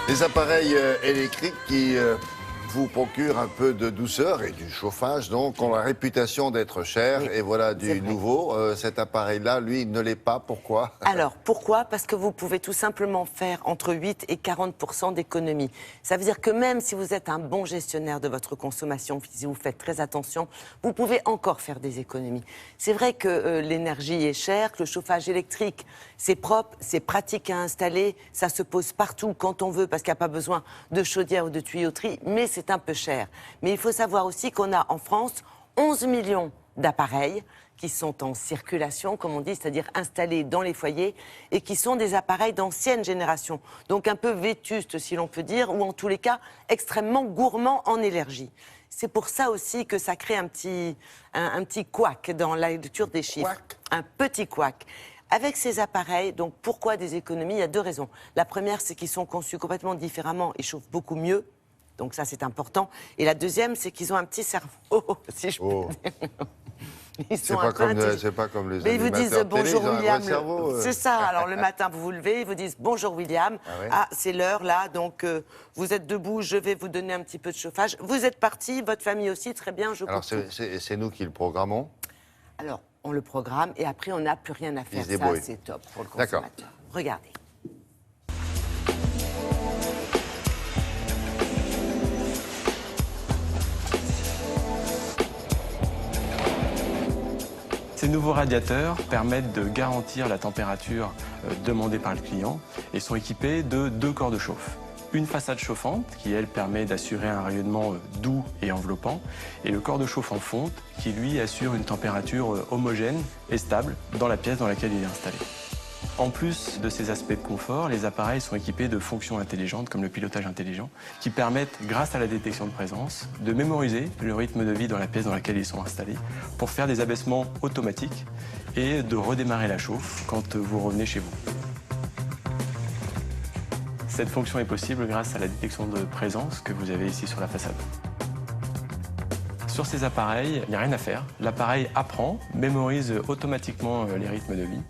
Des appareils électriques qui vous procurent un peu de douceur et du chauffage, donc ont la réputation d'être chers. Oui, et voilà du nouveau. Cet appareil-là, lui, il ne l'est pas. Pourquoi? Alors, pourquoi? Parce que vous pouvez tout simplement faire entre 8 et 40% d'économie. Ça veut dire que même si vous êtes un bon gestionnaire de votre consommation, si vous faites très attention, vous pouvez encore faire des économies. C'est vrai que l'énergie est chère, que le chauffage électrique, c'est propre, c'est pratique à installer, ça se pose partout quand on veut parce qu'il n'y a pas besoin de chaudière ou de tuyauterie, mais c'est un peu cher. Mais il faut savoir aussi qu'on a en France 11 millions d'appareils qui sont en circulation, comme on dit, c'est-à-dire installés dans les foyers, et qui sont des appareils d'ancienne génération, donc un peu vétustes, si l'on peut dire, ou en tous les cas extrêmement gourmands en énergie. C'est pour ça aussi que ça crée un petit couac dans la lecture des chiffres. Un petit couac. Avec ces appareils, donc pourquoi des économies? Il y a deux raisons. La première, c'est qu'ils sont conçus complètement différemment, ils chauffent beaucoup mieux. Donc ça, c'est important. Et la deuxième, c'est qu'ils ont un petit cerveau, si je peux dire. C'est pas comme les mais ils vous disent bonjour télé, William. C'est ça. Alors le matin, vous vous levez, ils vous disent bonjour William. Ah, c'est l'heure là, donc vous êtes debout, je vais vous donner un petit peu de chauffage. Vous êtes parti, votre famille aussi, très bien. Alors c'est nous qui le programmons. Alors on le programme et après on n'a plus rien à faire. Ça, c'est top pour le consommateur. Regardez. Ces nouveaux radiateurs permettent de garantir la température demandée par le client et sont équipés de deux corps de chauffe. Une façade chauffante qui, elle, permet d'assurer un rayonnement doux et enveloppant, et le corps de chauffe en fonte qui, lui, assure une température homogène et stable dans la pièce dans laquelle il est installé. En plus de ces aspects de confort, les appareils sont équipés de fonctions intelligentes comme le pilotage intelligent qui permettent, grâce à la détection de présence, de mémoriser le rythme de vie dans la pièce dans laquelle ils sont installés pour faire des abaissements automatiques et de redémarrer la chauffe quand vous revenez chez vous. Cette fonction est possible grâce à la détection de présence que vous avez ici sur la façade. Sur ces appareils, il n'y a rien à faire. L'appareil apprend, mémorise automatiquement les rythmes de vie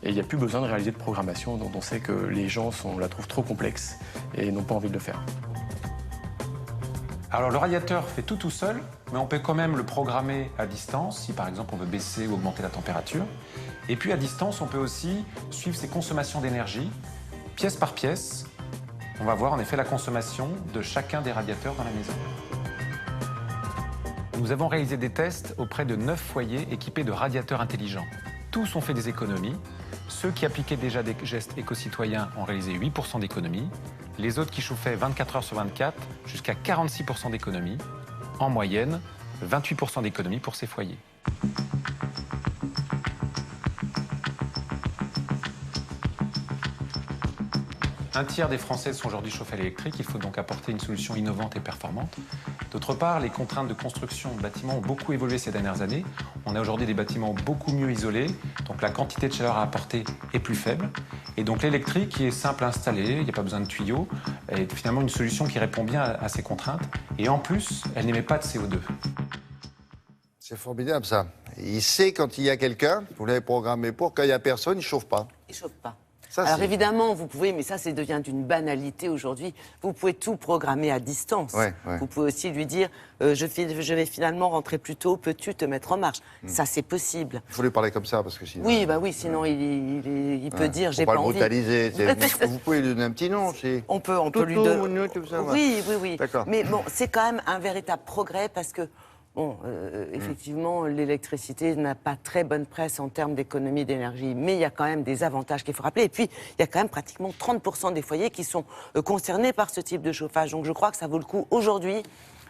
et il n'y a plus besoin de réaliser de programmation dont on sait que les gens la trouvent trop complexe et n'ont pas envie de le faire. Alors le radiateur fait tout seul, mais on peut quand même le programmer à distance, si par exemple on veut baisser ou augmenter la température. Et puis à distance, on peut aussi suivre ses consommations d'énergie, pièce par pièce. On va voir en effet la consommation de chacun des radiateurs dans la maison. Nous avons réalisé des tests auprès de 9 foyers équipés de radiateurs intelligents. Tous ont fait des économies. Ceux qui appliquaient déjà des gestes éco-citoyens ont réalisé 8% d'économies. Les autres qui chauffaient 24 heures sur 24, jusqu'à 46% d'économies. En moyenne, 28% d'économies pour ces foyers. Un tiers des Français sont aujourd'hui chauffés à l'électrique. Il faut donc apporter une solution innovante et performante. D'autre part, les contraintes de construction de bâtiments ont beaucoup évolué ces dernières années. On a aujourd'hui des bâtiments beaucoup mieux isolés, donc la quantité de chaleur à apporter est plus faible. Et donc l'électrique, qui est simple à installer, il n'y a pas besoin de tuyaux, est finalement une solution qui répond bien à ces contraintes. Et en plus, elle n'émet pas de CO2. C'est formidable ça. Il sait quand il y a quelqu'un, vous l'avez programmé pour, quand il n'y a personne, il ne chauffe pas. Il ne chauffe pas. Ça, alors évidemment, vous pouvez, mais ça devient d'une banalité aujourd'hui, vous pouvez tout programmer à distance. Vous pouvez aussi lui dire, je vais finalement rentrer plus tôt, peux-tu te mettre en marche? Ça, c'est possible. Il faut lui parler comme ça, parce que sinon... Oui, sinon il peut dire, j'ai pas envie. Faut pas le brutaliser. Vous pouvez lui donner un petit nom. On peut lui donner... Tout ça, oui. Mais bon, c'est quand même un véritable progrès, parce que bon, effectivement, l'électricité n'a pas très bonne presse en termes d'économie d'énergie, mais il y a quand même des avantages qu'il faut rappeler. Et puis, il y a quand même pratiquement 30% des foyers qui sont concernés par ce type de chauffage. Donc, je crois que ça vaut le coup aujourd'hui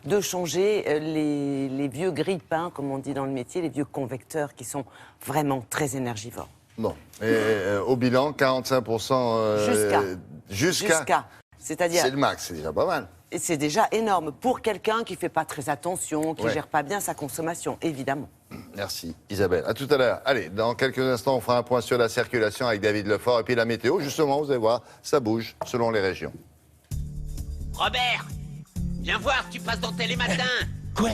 de changer les vieux grille-pains, comme on dit dans le métier, les vieux convecteurs qui sont vraiment très énergivores. Bon, et au bilan, 45%... Jusqu'à. C'est-à-dire... C'est le max, c'est déjà pas mal. Et c'est déjà énorme pour quelqu'un qui ne fait pas très attention, qui ne gère pas bien sa consommation, évidemment. Merci Isabelle. À tout à l'heure. Allez, dans quelques instants, on fera un point sur la circulation avec David Lefort et puis la météo. Justement, vous allez voir, ça bouge selon les régions. Robert, viens voir, tu passes dans Télématin. Quoi?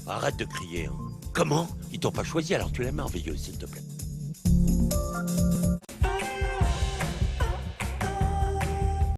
Arrête de crier. Hein. Comment? Ils t'ont pas choisi, alors tu l'as merveilleuse, s'il te plaît.